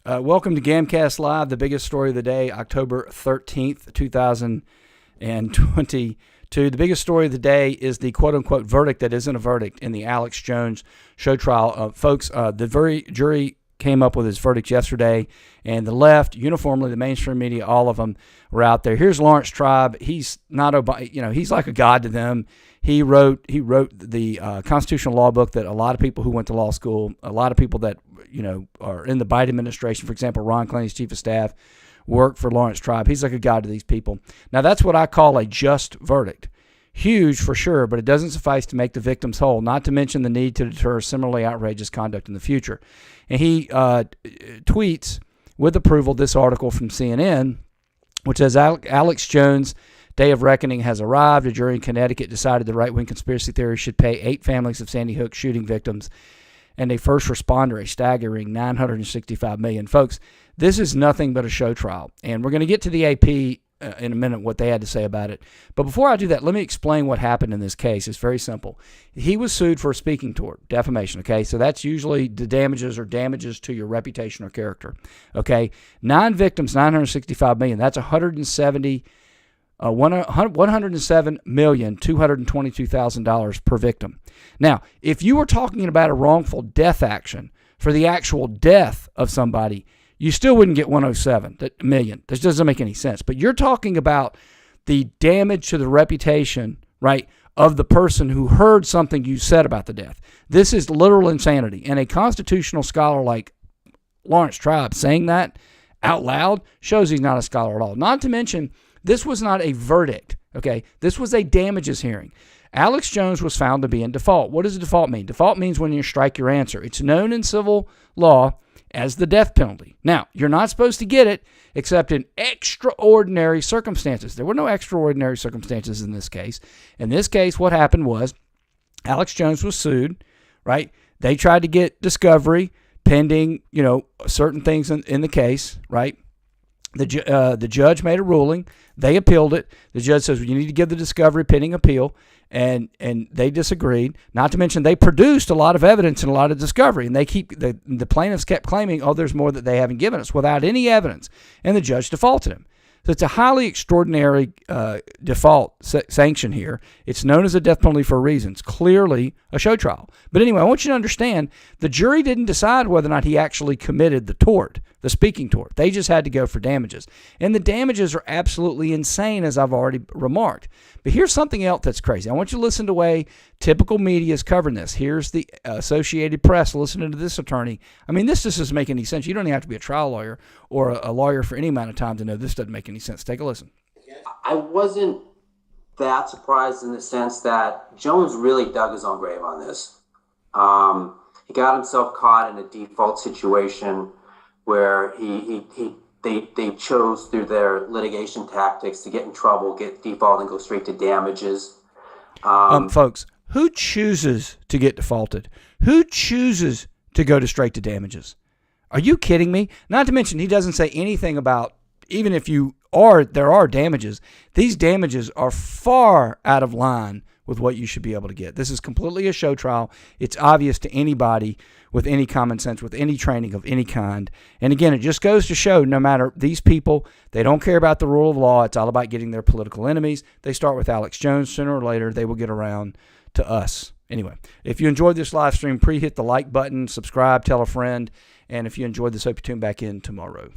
Welcome to GAMcast Live, the biggest story of the day, October 13th, 2022. The biggest story of the day is the quote-unquote verdict that isn't a verdict in the Alex Jones show trial. Folks, the jury came up with his verdict yesterday, and the left, uniformly, the mainstream media, all of them were out there. Here's Lawrence Tribe. He's not, he's like a god to them. He wrote the constitutional law book that a lot of people who went to law school, a lot of people that are in the Biden administration, for example, Ron Claims chief of staff, work for Lawrence Tribe. He's like a god to these people. Now, that's what I call a just verdict. Huge for sure, but it doesn't suffice to make the victims whole, not to mention the need to deter similarly outrageous conduct in the future. And he tweets with approval this article from CNN, which says Alex Jones' day of reckoning has arrived. A jury in Connecticut decided the right-wing conspiracy theory should pay 8 families of Sandy Hook shooting victims and a first responder a staggering $965 million. Folks, this is nothing but a show trial, and we're going to get to the AP in a minute what they had to say about it. But before I do that, let me explain what happened in this case. It's very simple. He was sued for a speaking tort, defamation, okay? So that's usually the damages or damages to your reputation or character, okay? 9 victims, $965 million. That's $107,222,000 per victim. Now, if you were talking about a wrongful death action for the actual death of somebody, you still wouldn't get $107 million. This doesn't make any sense. But you're talking about the damage to the reputation, right, of the person who heard something you said about the death. This is literal insanity. And a constitutional scholar like Lawrence Tribe saying that out loud shows he's not a scholar at all. Not to mention, this was not a verdict, okay? This was a damages hearing. Alex Jones was found to be in default. What does a default mean? Default means when you strike your answer. It's known in civil law as the death penalty. Now, you're not supposed to get it except in extraordinary circumstances. There were no extraordinary circumstances in this case. In this case, what happened was Alex Jones was sued, right? They tried to get discovery pending, certain things in the case, right? The judge made a ruling. They appealed it. The judge says, well, you need to give the discovery pending appeal. And they disagreed. Not to mention they produced a lot of evidence and a lot of discovery. And the plaintiffs kept claiming, there's more that they haven't given us without any evidence. And the judge defaulted him. So it's a highly extraordinary default sanction here. It's known as a death penalty for a reason. It's clearly a show trial. But anyway, I want you to understand the jury didn't decide whether or not he actually committed the tort, the speaking tort. They just had to go for damages. And the damages are absolutely insane, as I've already remarked. But here's something else that's crazy. I want you to listen to the way typical media is covering this. Here's the Associated Press listening to this attorney. I mean, this just doesn't make any sense. You don't even have to be a trial lawyer or a lawyer for any amount of time to know this doesn't make any sense. Take a listen. I wasn't that surprised in the sense that Jones really dug his own grave on this. He got himself caught in a default situation where they chose through their litigation tactics to get in trouble, get default, and go straight to damages. Folks, who chooses to get defaulted? Who chooses to go straight to damages? Are you kidding me? Not to mention, he doesn't say anything about, even if there are damages, these damages are far out of line with what you should be able to get. This is completely a show trial. It's obvious to anybody with any common sense, with any training of any kind. And again, it just goes to show no matter these people, they don't care about the rule of law. It's all about getting their political enemies. They start with Alex Jones. Sooner or later, they will get around to us. Anyway, if you enjoyed this live stream, hit the like button, subscribe, tell a friend. And if you enjoyed this, hope you tune back in tomorrow.